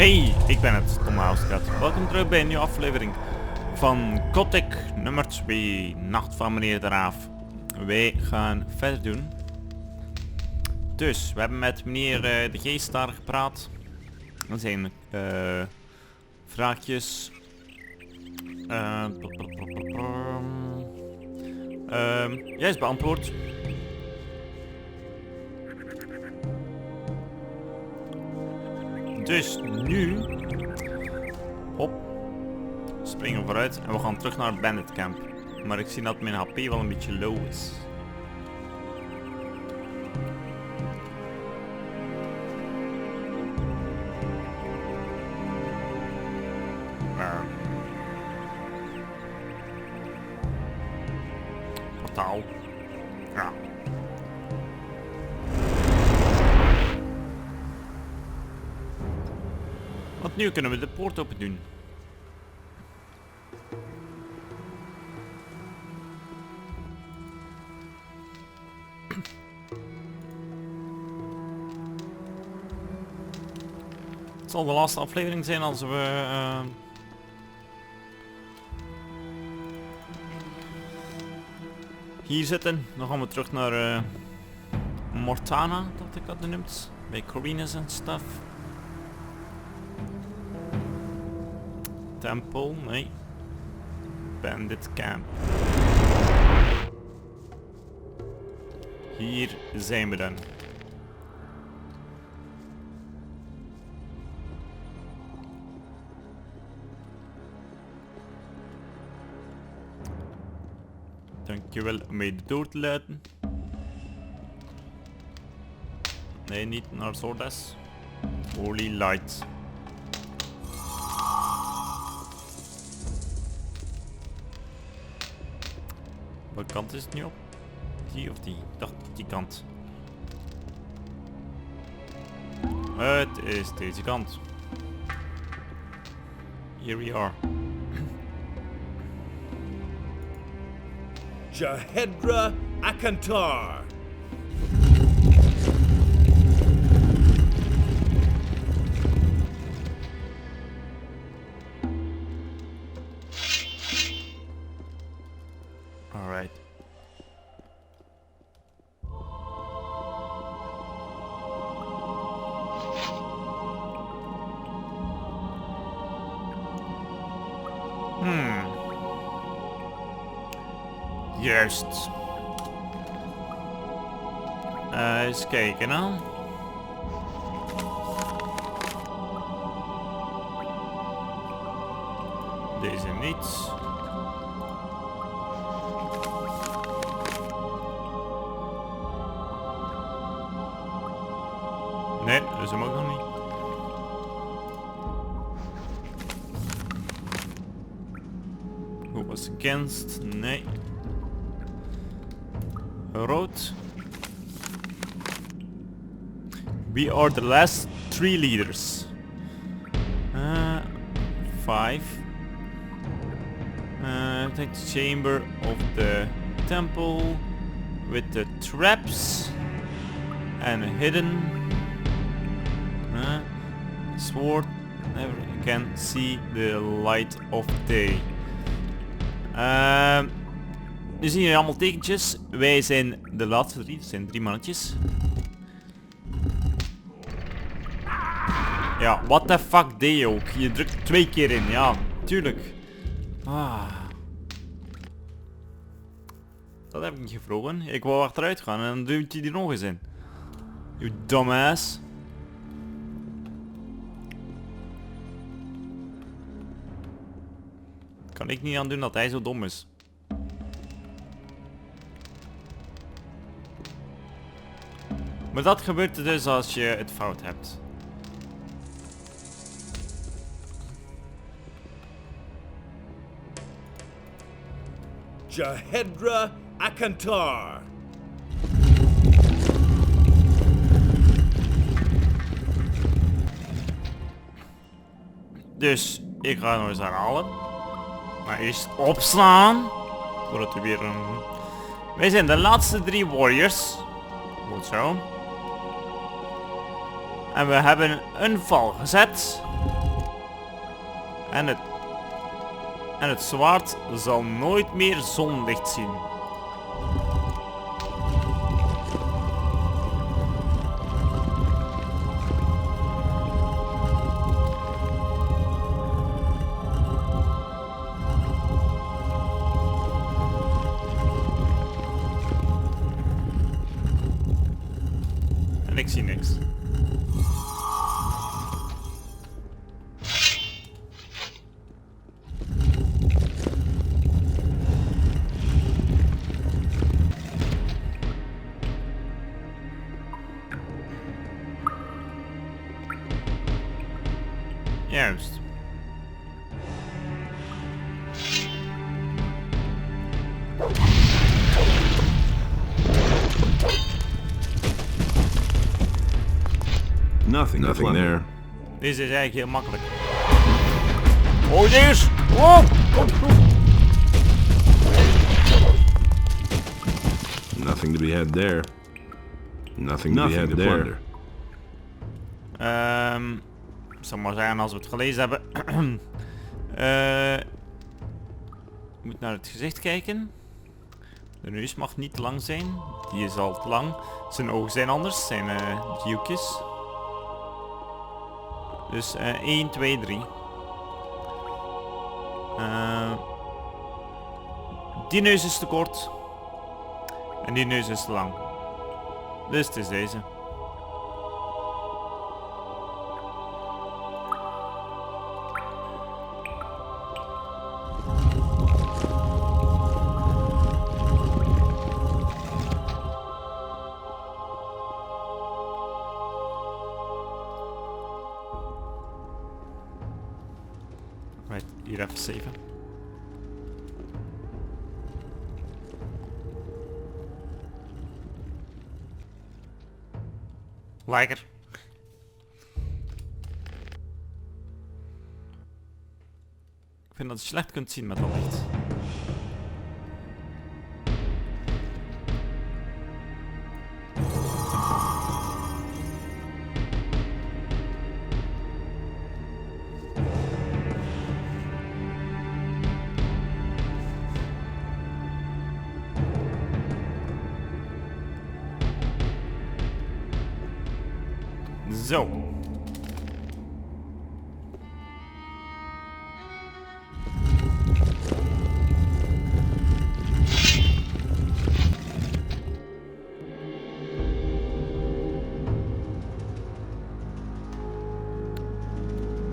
Hey, ik ben het, Omhoog. Welkom terug bij een nieuwe aflevering van Gothic nummer 2, Nacht van meneer de Raaf. Wij gaan verder doen. Dus, we hebben met meneer de Geest daar gepraat. Er zijn vraagjes. Juist beantwoord. Dus nu springen we vooruit en we gaan terug naar het bandit camp. Maar ik zie dat mijn HP wel een beetje low is. Portaal. Ja. Want nu kunnen we de poort open doen. Het zal de laatste aflevering zijn als we hier zitten. Dan gaan we terug naar Mortana, dat ik had genoemd. Bij Corina's en stuff. Tempel, nee. Bandit camp. Hier zijn we dan. Dankjewel om mij de door te laten. Nee, niet naar Zordas. Holy light. Welke kant is het nu op? Die of die? Ik dacht die kant. Het is deze kant. Here we are. Jahedra Akantar. Alright. Juist. Eens kijken nou. Deze niet. Nee, dat is hem ook nog niet. Who was against? Nee. Rood. We are the last 3 leaders. 5. Take the chamber of the temple with the traps and hidden sword. Never can see the light of day. Nu zien jullie allemaal tekentjes. Wij zijn de laatste 3. Dat zijn 3 mannetjes. Ja, what the fuck deed je ook? Je drukt 2 keer in. Ja, tuurlijk. Dat heb ik niet gevraagd. Ik wou achteruit gaan en dan duwt hij er nog eens in. You dumbass. Kan ik niet aan doen dat hij zo dom is. Maar dat gebeurt dus als je het fout hebt. Jahedra Akantar. Dus ik ga nog eens herhalen. Maar eerst opslaan. Voordat we weer wij zijn de laatste 3 warriors. Goed zo. En we hebben een val gezet. En het zwaard zal nooit meer zonlicht zien. En ik zie niks. Juist. Nothing there. Deze is eigenlijk heel makkelijk. Oh, deze! Oh! Nothing to be had there. Nothing to be had there. Ik zal maar zeggen als we het gelezen hebben. Je moet naar het gezicht kijken. De neus mag niet te lang zijn. Die is al te lang. Zijn ogen zijn anders. Zijn driehoekjes. Dus 1, 2, 3. Die neus is te kort. En die neus is te lang. Dus het is deze. Right, hier even saven. Lekker. Ik vind dat je slecht kunt zien met dat licht. Zo.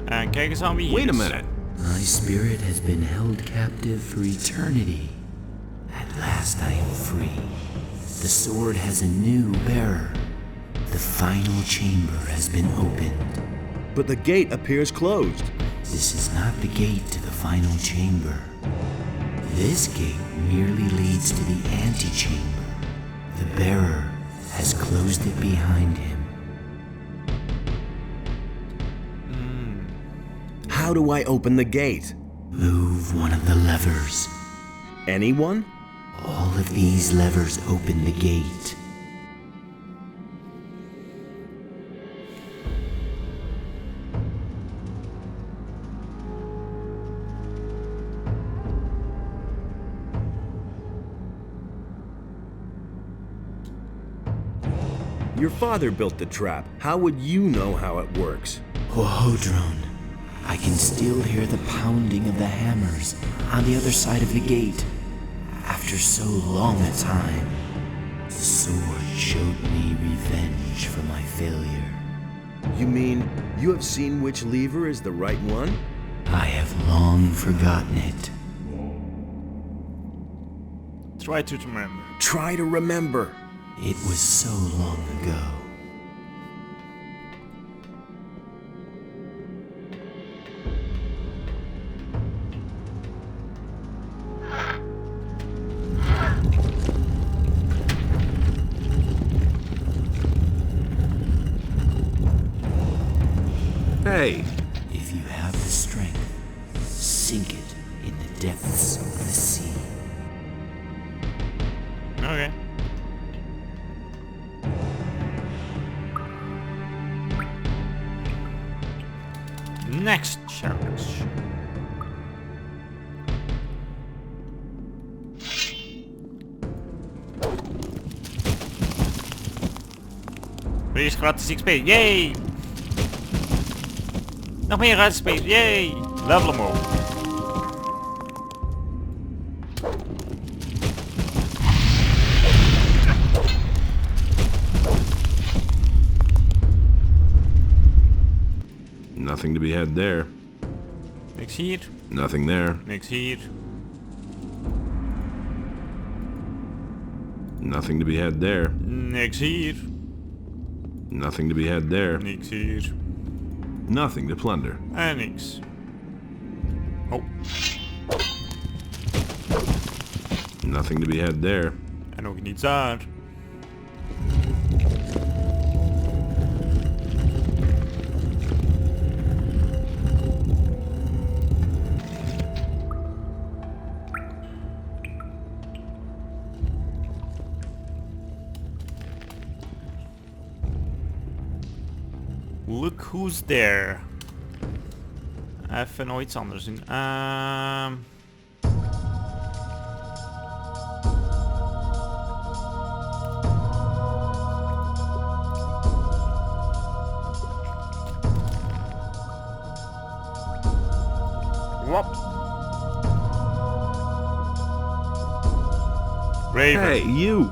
En kijk eens aan wie hier Wait a is. minute. My spirit has been held captive for eternity. At last I am free. The sword has a new bearer. The final chamber has been opened. But the gate appears closed. This is not the gate to the final chamber. This gate merely leads to the antechamber. The bearer has closed it behind him. How do I open the gate? Move one of the levers. Anyone? All of these levers open the gate. Your father built the trap. How would you know how it works? Hohodron, I can still hear the pounding of the hammers on the other side of the gate. After so long a time, the sword showed me revenge for my failure. You mean you have seen which lever is the right one? I have long forgotten it. Try to remember. Try to remember. It was so long ago. Hey, If you have the strength, sink it in the depths of the sea. Okay. Next challenge. Weer gratis XP, yay! Nog meer gratis XP, yay! Level omhoog. Nothing to be had there. Niks hier. Nothing there. Niks hier. Nothing to be had there. Niks hier. Nothing to be had there. Niks hier. Nothing to plunder. En niks. Oh. Nothing to be had there. En ook niets daar. Look who's there. Even nog iets anders in. Wop. Raven. Hey, you!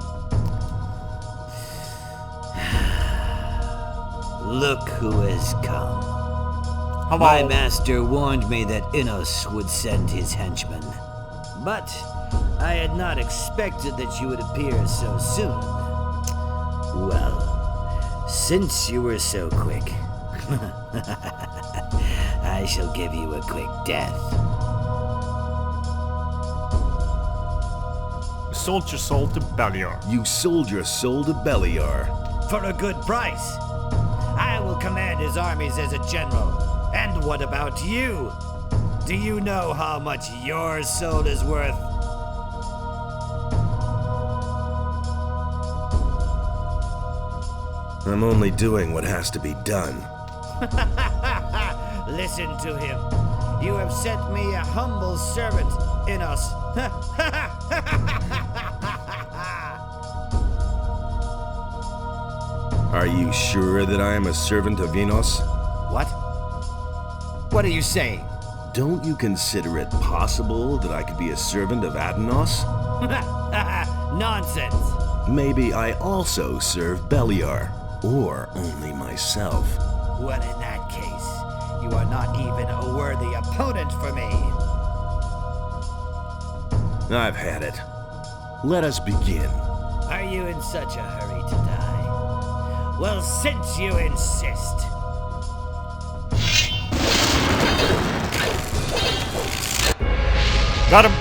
Look who has come. Hello. My master warned me that Innos would send his henchmen. But I had not expected that you would appear so soon. Well, since you were so quick, I shall give you a quick death. Sold your soul to Beliar. You sold your soul to Beliar. For a good price. I will command his armies as a general. And what about you? Do you know how much your soul is worth? I'm only doing what has to be done. Listen to him. You have sent me a humble servant, Innos. Are you sure that I am a servant of Innos? What? What are you saying? Don't you consider it possible that I could be a servant of Adonos? Nonsense. Maybe I also serve Beliar, or only myself. Well, in that case, you are not even a worthy opponent for me. I've had it. Let us begin. Are you in such a hurry to die? Well, since you insist. Got him.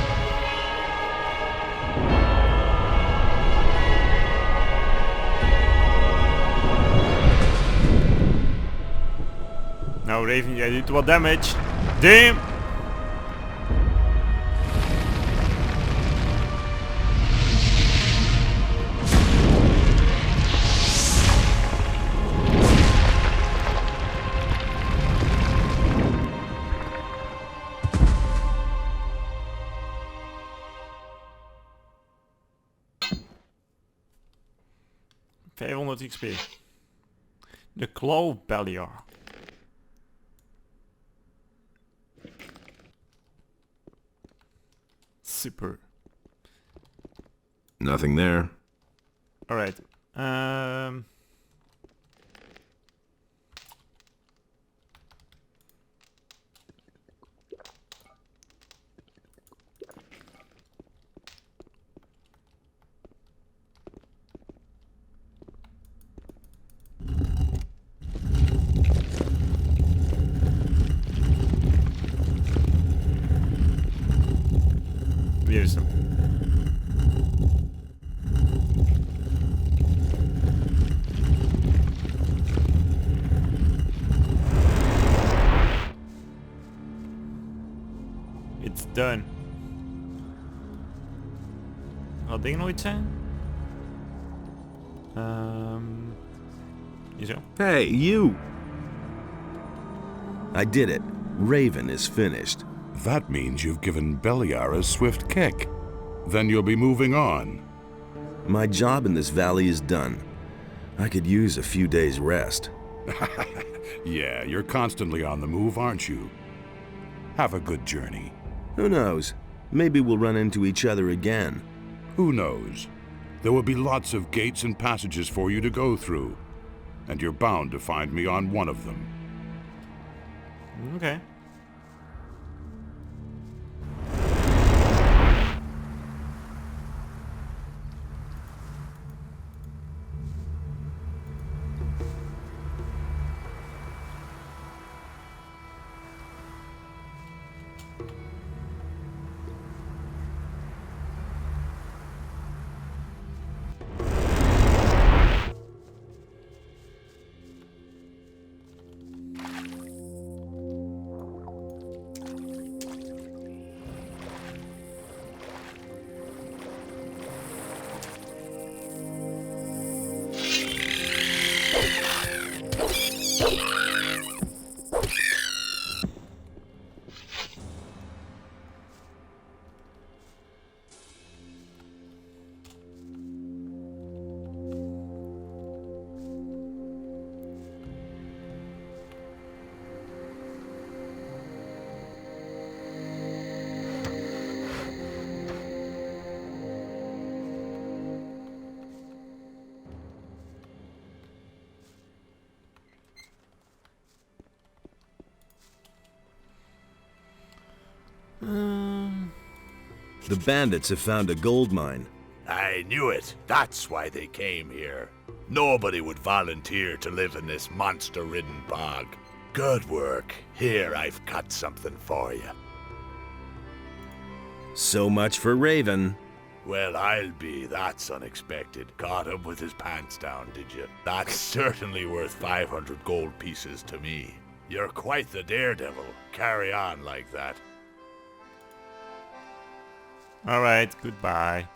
Nou Raven, jij doet wat damage. Damn. XP. De Claw Beliar. Super. Nothing there. Alright. Weer is hem. It's done. Gaat ding nooit zijn? Hier zo. Hey, you! I did it. Raven is finished. That means you've given Beliar a swift kick. Then you'll be moving on. My job in this valley is done. I could use a few days' rest. Yeah, you're constantly on the move, aren't you? Have a good journey. Who knows? Maybe we'll run into each other again. Who knows? There will be lots of gates and passages for you to go through, and you're bound to find me on one of them. Okay. The bandits have found a gold mine. I knew it. That's why they came here. Nobody would volunteer to live in this monster-ridden bog. Good work. Here, I've got something for you. So much for Raven. Well, I'll be. That's unexpected. Caught him with his pants down, did you? That's certainly worth 500 gold pieces to me. You're quite the daredevil. Carry on like that. Alright, goodbye.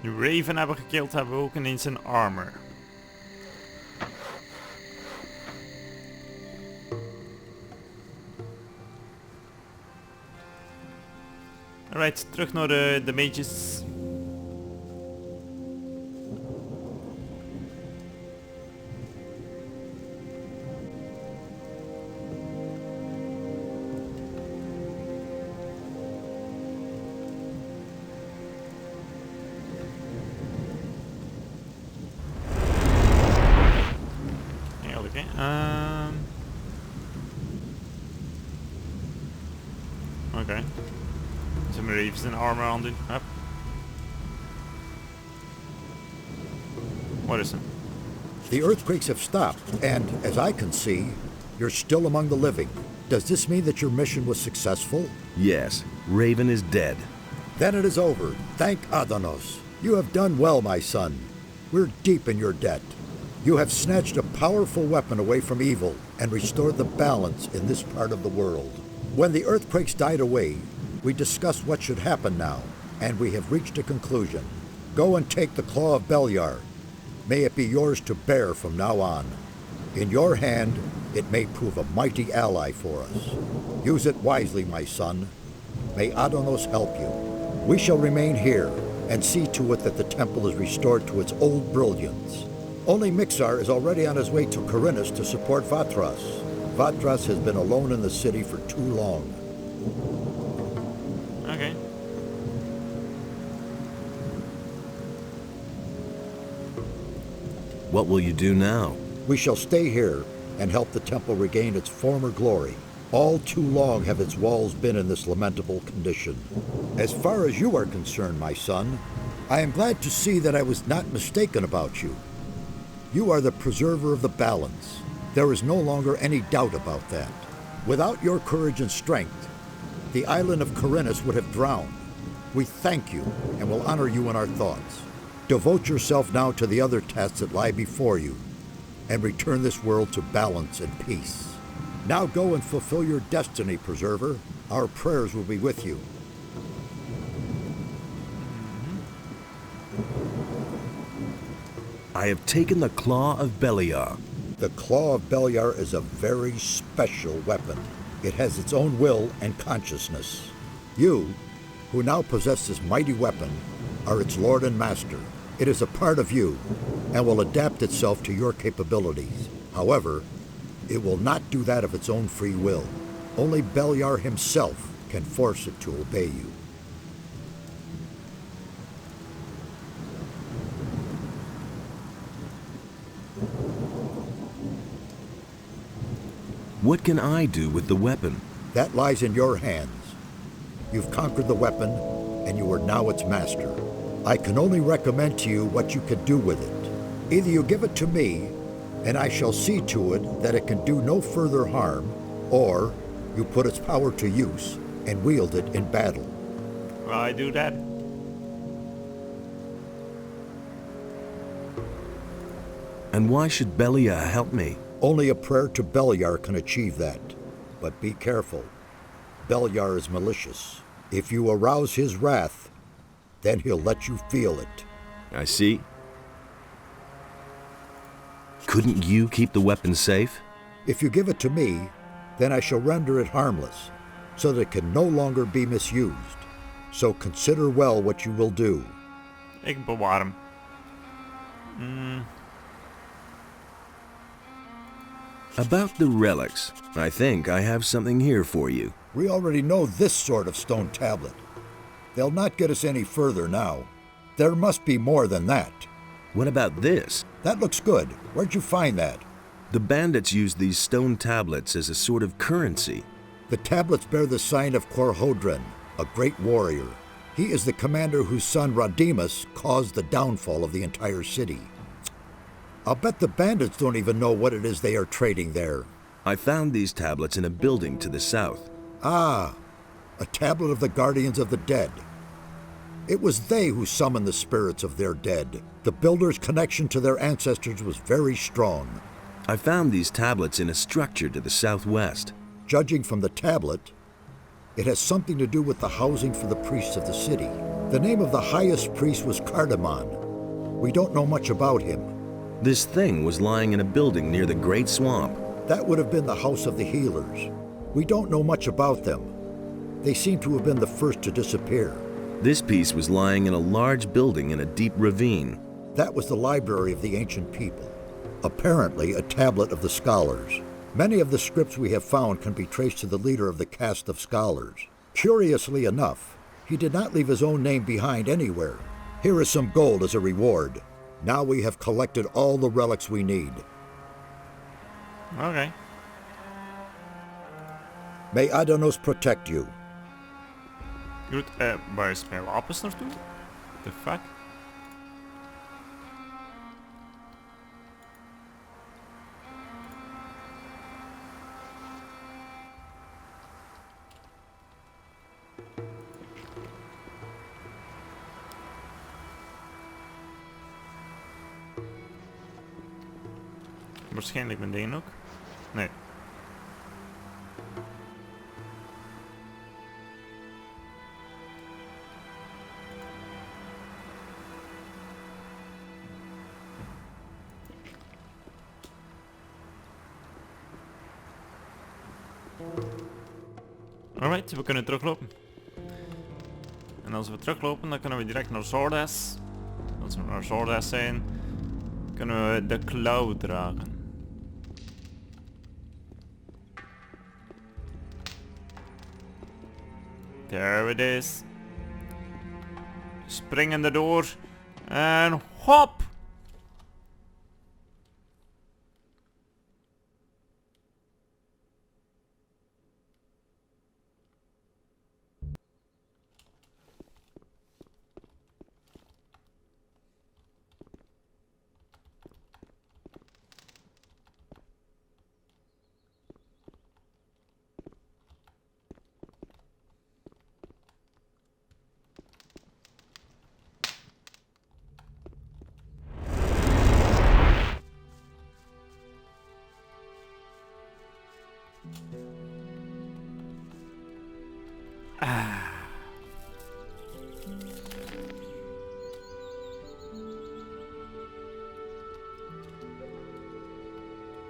Nu Raven hebben gekild, hebben we ook ineens een armor. Alright, terug naar de mages. Oké. Zullen we er even zijn armor aan doen? Hup. What is it? The earthquakes have stopped, and as I can see, you're still among the living. Does this mean that your mission was successful? Yes, Raven is dead. Then it is over. Thank Adanos. You have done well, my son. We're deep in your debt. You have snatched a powerful weapon away from evil and restored the balance in this part of the world. When the earthquakes died away, we discussed what should happen now, and we have reached a conclusion. Go and take the Claw of Beliar. May it be yours to bear from now on. In your hand, it may prove a mighty ally for us. Use it wisely, my son. May Adonos help you. We shall remain here and see to it that the temple is restored to its old brilliance. Only Mixar is already on his way to Corinus to support Vatras. Vatras has been alone in the city for too long. Okay. What will you do now? We shall stay here and help the temple regain its former glory. All too long have its walls been in this lamentable condition. As far as you are concerned, my son, I am glad to see that I was not mistaken about you. You are the preserver of the balance. There is no longer any doubt about that. Without your courage and strength, the island of Corinus would have drowned. We thank you and will honor you in our thoughts. Devote yourself now to the other tasks that lie before you and return this world to balance and peace. Now go and fulfill your destiny, Preserver. Our prayers will be with you. I have taken the Claw of Beliar. The Claw of Beliar is a very special weapon. It has its own will and consciousness. You, who now possess this mighty weapon, are its lord and master. It is a part of you, and will adapt itself to your capabilities. However, it will not do that of its own free will. Only Beliar himself can force it to obey you. What can I do with the weapon? That lies in your hands. You've conquered the weapon, and you are now its master. I can only recommend to you what you can do with it. Either you give it to me, and I shall see to it that it can do no further harm, or you put its power to use and wield it in battle. Will I do that? And why should Beliar help me? Only a prayer to Beliar can achieve that. But be careful. Beliar is malicious. If you arouse his wrath, then he'll let you feel it. I see. Couldn't you keep the weapon safe? If you give it to me, then I shall render it harmless, so that it can no longer be misused. So consider well what you will do. Ik bewaar hem. About the relics, I think I have something here for you. We already know this sort of stone tablet. They'll not get us any further now. There must be more than that. What about this? That looks good. Where'd you find that? The bandits used these stone tablets as a sort of currency. The tablets bear the sign of Korhodren, a great warrior. He is the commander whose son Rodimus caused the downfall of the entire city. I'll bet the bandits don't even know what it is they are trading there. I found these tablets in a building to the south. Ah, a tablet of the guardians of the dead. It was they who summoned the spirits of their dead. The builders' connection to their ancestors was very strong. I found these tablets in a structure to the southwest. Judging from the tablet, it has something to do with the housing for the priests of the city. The name of the highest priest was Cardamon. We don't know much about him. This thing was lying in a building near the Great Swamp. That would have been the House of the Healers. We don't know much about them. They seem to have been the first to disappear. This piece was lying in a large building in a deep ravine. That was the library of the ancient people. Apparently a tablet of the scholars. Many of the scripts we have found can be traced to the leader of the caste of scholars. Curiously enough, he did not leave his own name behind anywhere. Here is some gold as a reward. Now we have collected all the relics we need. Okay. May Adanos protect you. Goed, waar is mijn wapens naartoe? The fuck? Waarschijnlijk mijn ding ook. Nee. Alright, we kunnen teruglopen. En als we teruglopen, dan kunnen we direct naar Zordas. Als we naar Zordas zijn, kunnen we de klauw dragen. There it is. Springen erdoor. En hop!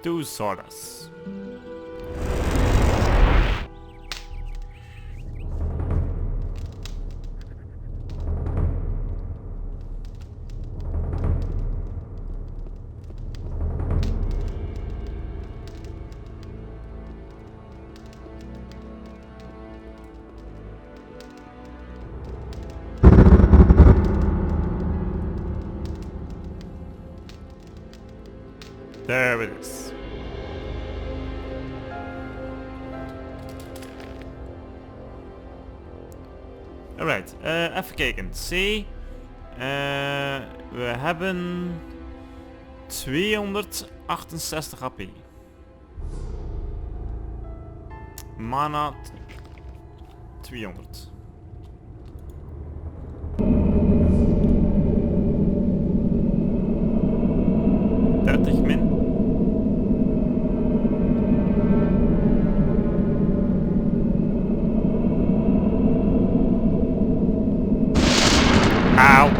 Two sodas. There it is. Alright, even kijken. C. We hebben 268 HP. Mana 200. Min. Auw.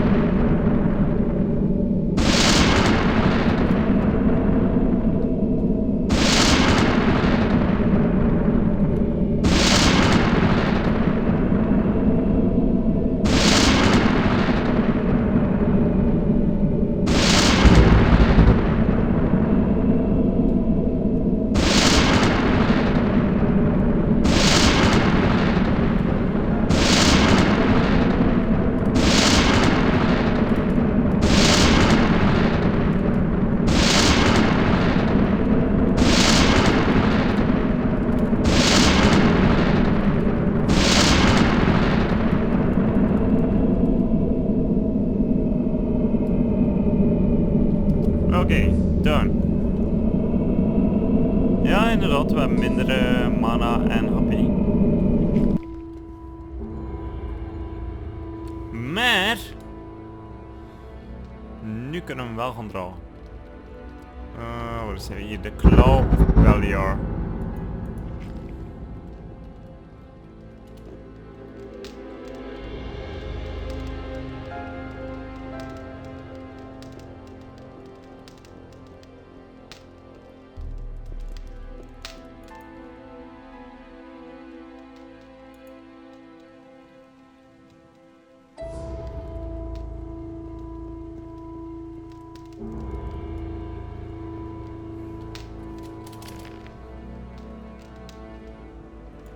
Oké, done. Ja, inderdaad, we hebben minder mana en HP. Maar nu kunnen we hem wel gaan draaien. Wat is hier? De Claw of Beliar.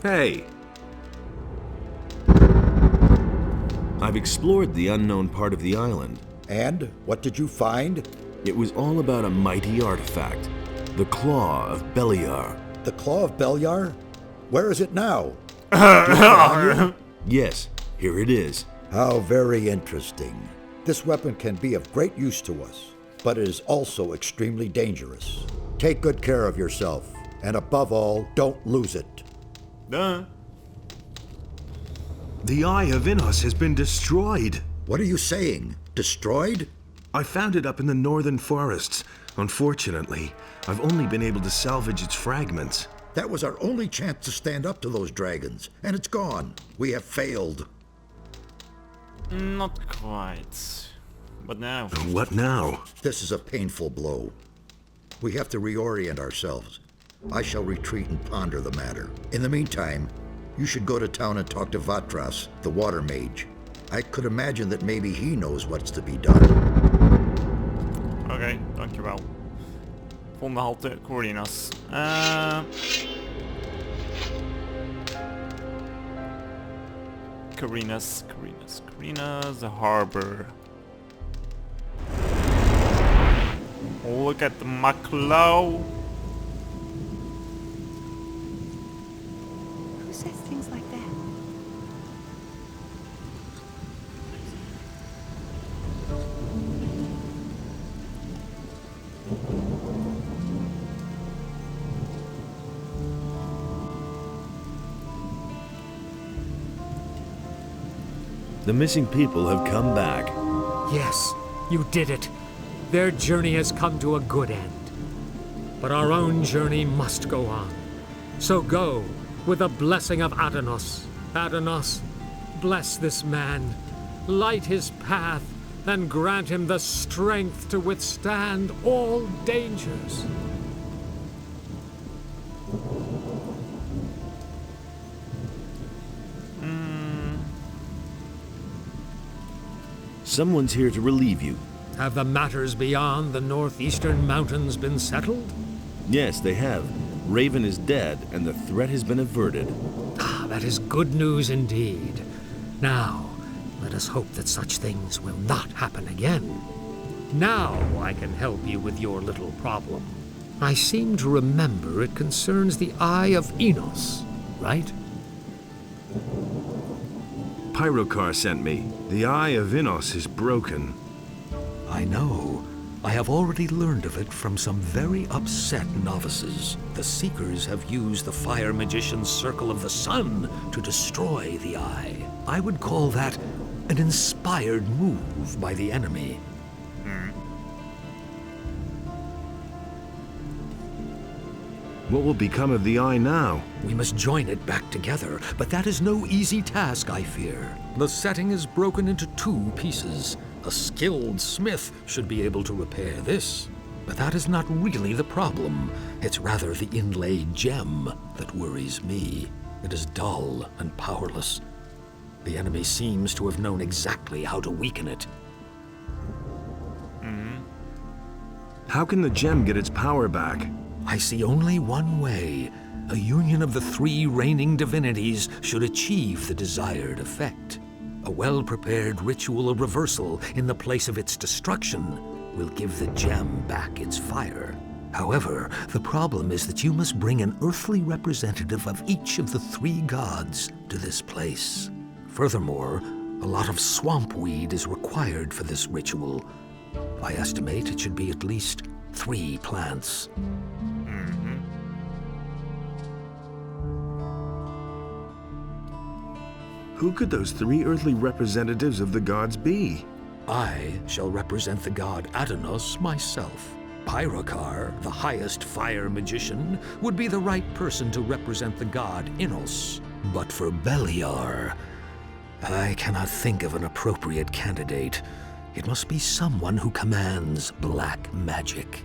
Hey! I've explored the unknown part of the island. And what did you find? It was all about a mighty artifact, the Claw of Beliar. The Claw of Beliar? Where is it now? Yes, here it is. How very interesting. This weapon can be of great use to us, but it is also extremely dangerous. Take good care of yourself, and above all, don't lose it. Duh. The Eye of Innos has been destroyed. What are you saying? Destroyed? I found it up in the northern forests. Unfortunately, I've only been able to salvage its fragments. That was our only chance to stand up to those dragons, and it's gone. We have failed. Not quite. But now? What now? This is a painful blow. We have to reorient ourselves. I shall retreat and ponder the matter. In the meantime, you should go to town and talk to Vatras, the water mage. I could imagine that maybe he knows what's to be done. Oké, dankjewel. Volgende halte, coördinates. Carinas, the harbor. Look at the Maclau. Who says things like that? The missing people have come back. Yes, you did it. Their journey has come to a good end. But our own journey must go on. So go, with the blessing of Adonos. Adonos, bless this man, light his path, and grant him the strength to withstand all dangers. Someone's here to relieve you. Have the matters beyond the northeastern mountains been settled? Yes, they have. Raven is dead, and the threat has been averted. Ah, that is good news indeed. Now, let us hope that such things will not happen again. Now I can help you with your little problem. I seem to remember it concerns the Eye of Enos, right? Pyrocar sent me. The Eye of Enos is broken. I know. I have already learned of it from some very upset novices. The Seekers have used the Fire Magician's Circle of the Sun to destroy the Eye. I would call that an inspired move by the enemy. What will become of the Eye now? We must join it back together, but that is no easy task, I fear. The setting is broken into 2 pieces. A skilled smith should be able to repair this. But that is not really the problem. It's rather the inlaid gem that worries me. It is dull and powerless. The enemy seems to have known exactly how to weaken it. How can the gem get its power back? I see only one way. A union of the 3 reigning divinities should achieve the desired effect. A well-prepared ritual of reversal in the place of its destruction will give the gem back its fire. However, the problem is that you must bring an earthly representative of each of the 3 gods to this place. Furthermore, a lot of swamp weed is required for this ritual. I estimate it should be at least 3 plants. Who could those 3 earthly representatives of the gods be? I shall represent the god Adonos myself. Pyrocar, the highest fire magician, would be the right person to represent the god Enos. But for Beliar, I cannot think of an appropriate candidate. It must be someone who commands black magic.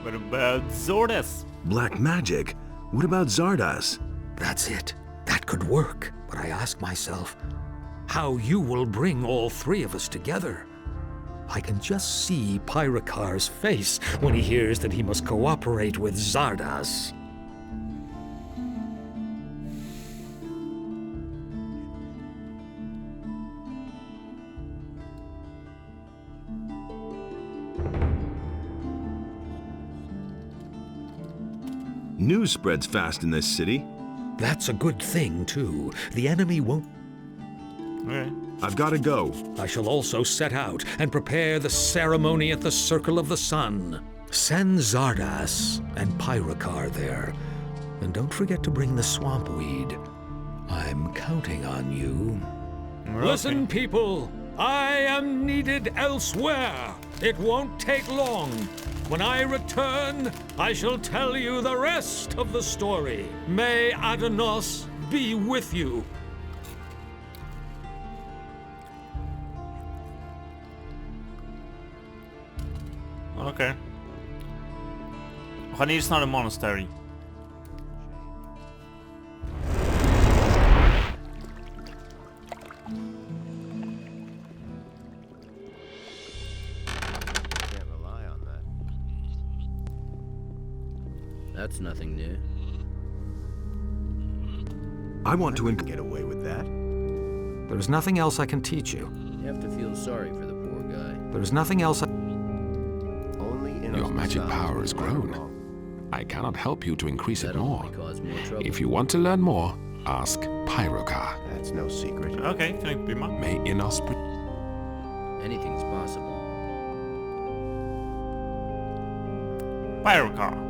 What about Zordas? Black magic? What about Zardas? That's it. That could work. But I ask myself, how you will bring all 3 of us together? I can just see Pyrocar's face when he hears that he must cooperate with Zardas. News spreads fast in this city. That's a good thing, too. The enemy won't... Okay. I've got to go. I shall also set out and prepare the ceremony at the Circle of the Sun. Send Zardas and Pyrocar there. And don't forget to bring the swamp weed. I'm counting on you. Okay. Listen, people. I am needed elsewhere. It won't take long. When I return, I shall tell you the rest of the story. May Adonos be with you. Oké. We gaan eerst naar de monastery. That's nothing new. I want to Get away with that. There's nothing else I can teach you. You have to feel sorry for the poor guy. There's nothing else I... Your magic power has grown. I cannot help you to increase it That'll more. only cause more trouble. If you want to learn more, ask Pyrocar. That's no secret. Oké, vind ik prima. May Enos... Anything's possible. Pyrocar.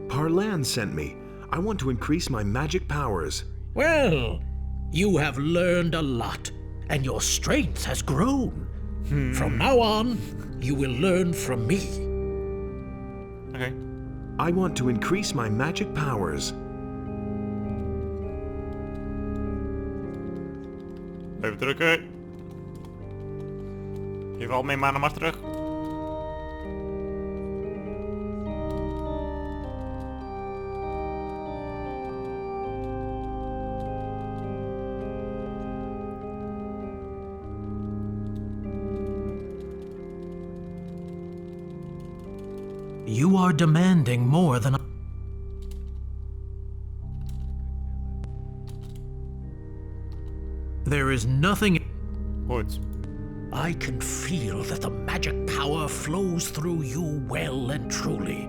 Parlan sent me. I want to increase my magic powers. Well, you have learned a lot, and your strength has grown. From now on, you will learn from me. Oké. I want to increase my magic powers. Even drukken. Geef al mijn mana maar terug. You are demanding more than There is nothing... Goed. I can feel that the magic power flows through you well and truly.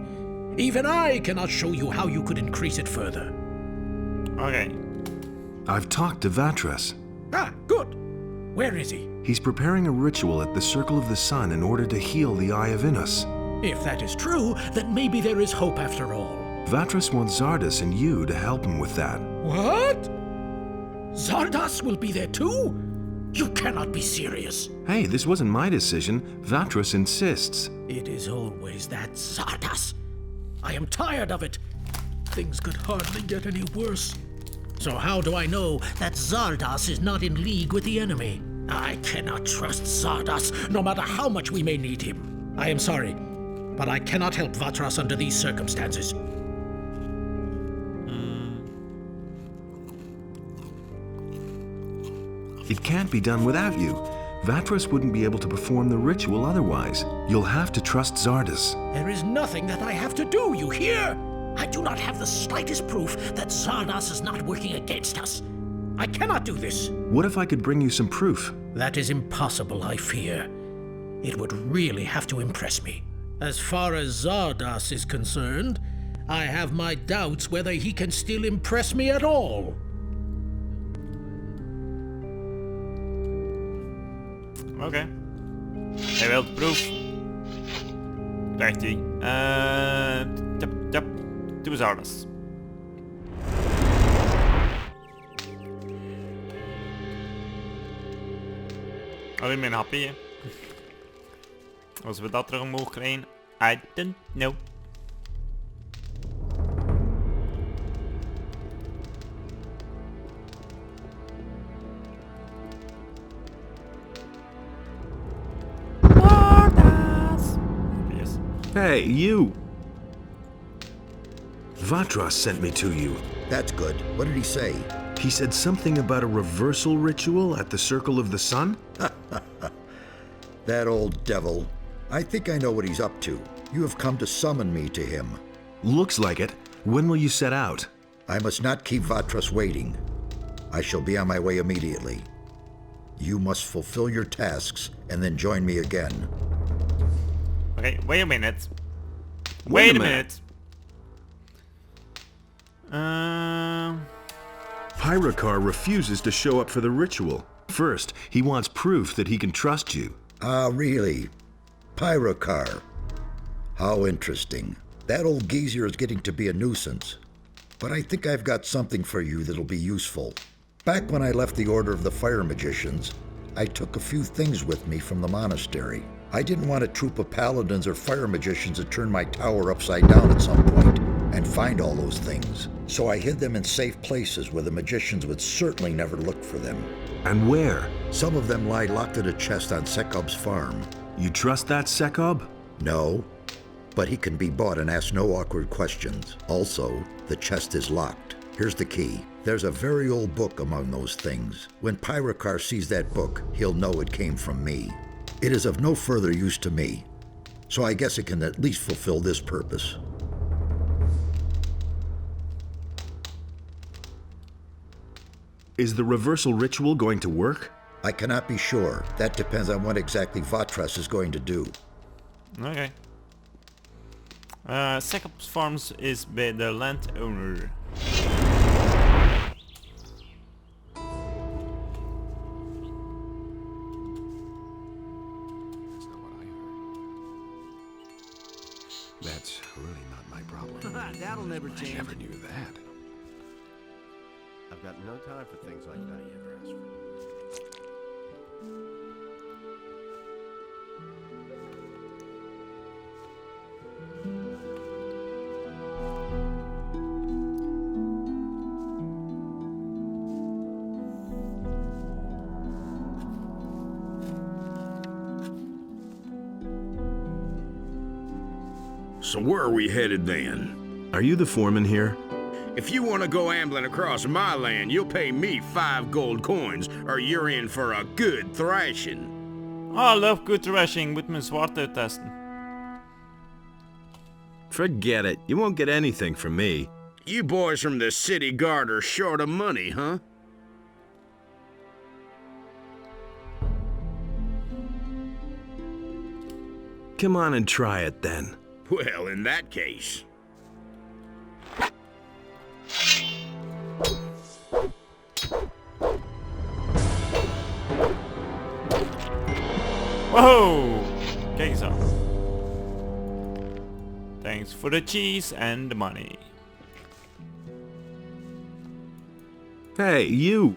Even I cannot show you how you could increase it further. Okay. I've talked to Vatras. Ah, good. Where is he? He's preparing a ritual at the Circle of the Sun in order to heal the Eye of Innos. If that is true, then maybe there is hope after all. Vatras wants Zardas and you to help him with that. What? Zardas will be there too? You cannot be serious. Hey, this wasn't my decision. Vatras insists. It is always that Zardas. I am tired of it. Things could hardly get any worse. So how do I know that Zardas is not in league with the enemy? I cannot trust Zardas, no matter how much we may need him. I am sorry, but I cannot help Vatras under these circumstances. It can't be done without you. Vatras wouldn't be able to perform the ritual otherwise. You'll have to trust Zardas. There is nothing that I have to do, you hear? I do not have the slightest proof that Zardas is not working against us. I cannot do this. What if I could bring you some proof? That is impossible, I fear. It would really have to impress me. As far as Zardas is concerned, I have my doubts whether he can still impress me at all. Oké. Hij wil de proef. Krijgt hij. Tap. Doe Zardas. Alleen mijn hapje. Als we dat terug omhoog krijgen, I don't know. Yes. Hey, you! Vatras sent me to you. That's good. What did he say? He said something about a reversal ritual at the Circle of the Sun? That old devil. I think I know what he's up to. You have come to summon me to him. Looks like it. When will you set out? I must not keep Vatras waiting. I shall be on my way immediately. You must fulfill your tasks and then join me again. Okay, wait a minute. Wait a minute. Pyrakar refuses to show up for the ritual. First, he wants proof that he can trust you. Ah, really? Pyrakar. How interesting. That old geezer is getting to be a nuisance. But I think I've got something for you that'll be useful. Back when I left the Order of the Fire Magicians, I took a few things with me from the monastery. I didn't want a troop of paladins or fire magicians to turn my tower upside down at some point and find all those things. So I hid them in safe places where the magicians would certainly never look for them. And where? Some of them lie locked in a chest on Sekob's farm. You trust that Sekob? No, but he can be bought and ask no awkward questions. Also, the chest is locked. Here's the key. There's a very old book among those things. When Pyrakar sees that book, he'll know it came from me. It is of no further use to me, so I guess it can at least fulfill this purpose. Is the reversal ritual going to work? I cannot be sure. That depends on what exactly Vatras is going to do. Okay. Sekop's farms is by the landowner. That's really not my problem. That'll never change. I never knew that. I've got no time for things like that. You ever asked for? So where are we headed then? Are you the foreman here? If you want to go ambling across my land, you'll pay me 5 gold coins, or you're in for a good thrashing. I love good thrashing with my zwart uittesten. Forget it. You won't get anything from me. You boys from the city guard are short of money, huh? Come on and try it then. Well, in that case. Whoa! Kijk eens aan. Thanks for the cheese and the money. Hey, you!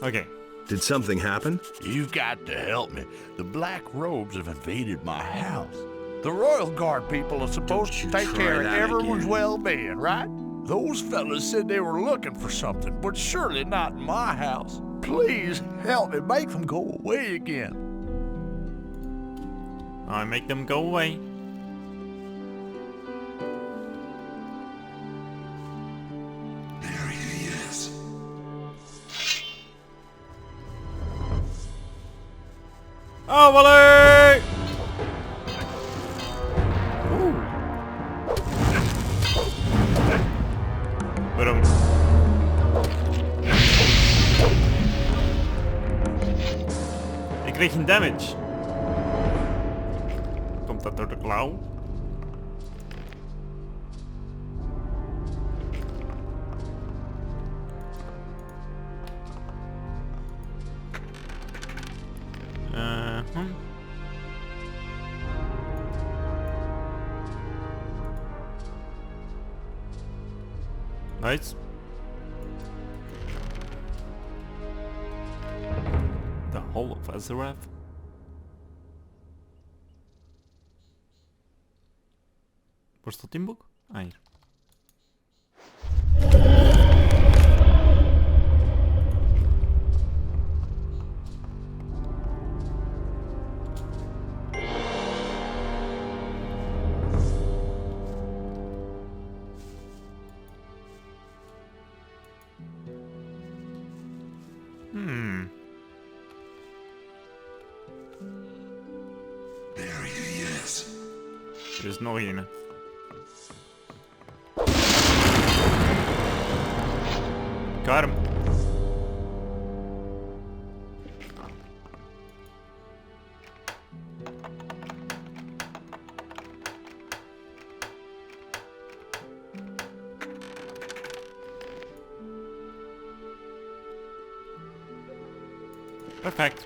Okay. Did something happen? You've got to help me. The Black Robes have invaded my house. The Royal Guard people are supposed to take care of everyone's well-being, right? Those fellas said they were looking for something, but surely not in my house. Please help me make them go away again. I make them go away. There he is. Oh, Wally! Waarom? Ik kreeg geen damage. Komt dat door de klauw? Nice. The Hall of Azarath. Waar staat die boek? Ah, hier. There he is. Er is nog een. Got him. Perfect.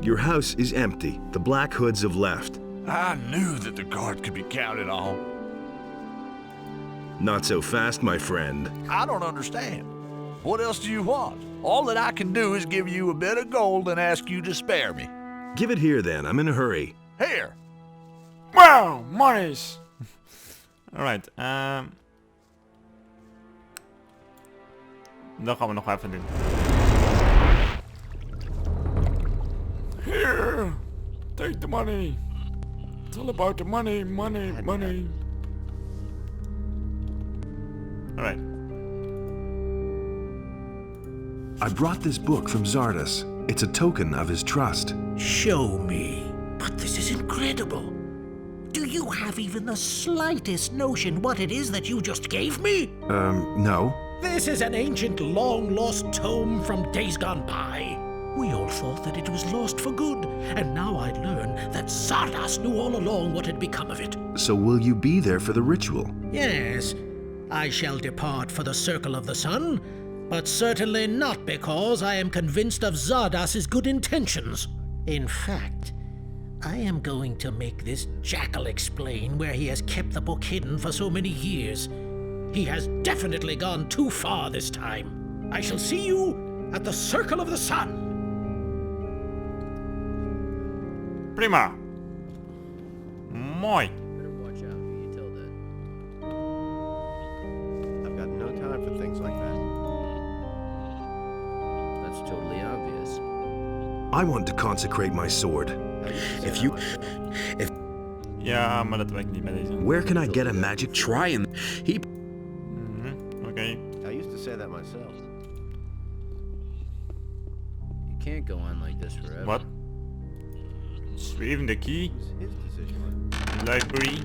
Your house is empty. The Black Hoods have left. I knew that the guard could be counted on. Not so fast, my friend. I don't understand. What else do you want? All that I can do is give you a bit of gold and ask you to spare me. Give it here then. I'm in a hurry. Here. Wow, monies. Alright, dat gaan we nog even doen. Here, take the money. It's all about the money, money, money. Alright. I brought this book from Zardas. It's a token of his trust. Show me. But this is incredible. Do you have even the slightest notion what it is that you just gave me? No. This is an ancient, long-lost tome from days gone by. We all thought that it was lost for good, and now I learn that Zardas knew all along what had become of it. So will you be there for the ritual? Yes, I shall depart for the Circle of the Sun, but certainly not because I am convinced of Zardas's good intentions. In fact, I am going to make this jackal explain where he has kept the book hidden for so many years. He has definitely gone too far this time. I shall see you at the Circle of the Sun. Prima. Mooi. Better watch out who you tell that. I've got no time for things like that. That's totally obvious. I want to consecrate my sword. Ja, maar dat werkt niet met deze. Where can I get a magic Try and he. Okay. I used to say that myself. You can't go on like this forever. What? Zwevende key. Library.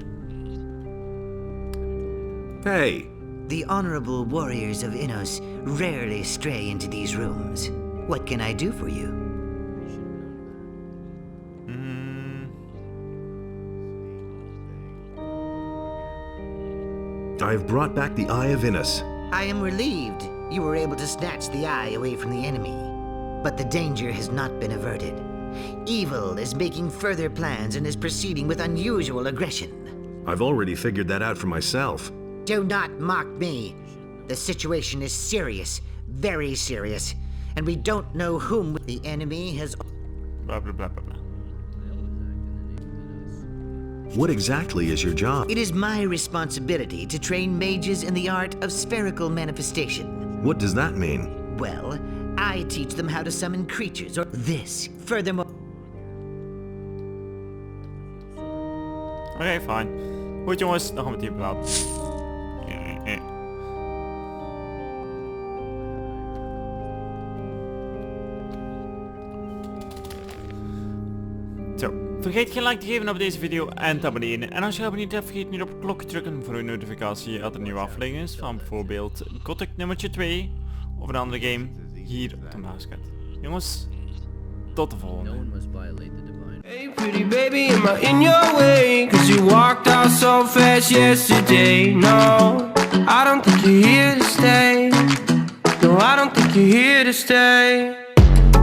Hey! The honorable warriors of Innos rarely stray into these rooms. What can I do for you? I've brought back the Eye of Innos. I am relieved you were able to snatch the eye away from the enemy. But the danger has not been averted. Evil is making further plans and is proceeding with unusual aggression. I've already figured that out for myself. Do not mock me. The situation is serious, very serious, and we don't know whom the enemy has... Blah, blah, blah, blah, blah. What exactly is your job? It is my responsibility to train mages in the art of spherical manifestation. What does that mean? Well, I teach them how to summon creatures or this. Furthermore... Oké, fijn. Goed jongens, dan gaan we het hier laten. Zo, vergeet geen like te geven op deze video en te abonneren. En als je abonneerd hebt, vergeet niet op het klokje te drukken voor een notificatie als er een nieuwe aflevering is. Van bijvoorbeeld Gothic nummertje 2 of een andere game hier op de maaskant. Jongens, tot de volgende. Hey pretty baby, am I in your way? Cause you walked out so fast yesterday. No, I don't think you're here to stay. No, I don't think you're here to stay.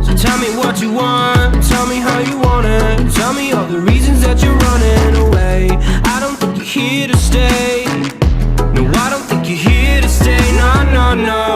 So tell me what you want, tell me how you want it. Tell me all the reasons that you're running away. I don't think you're here to stay. No, I don't think you're here to stay. No, no, no.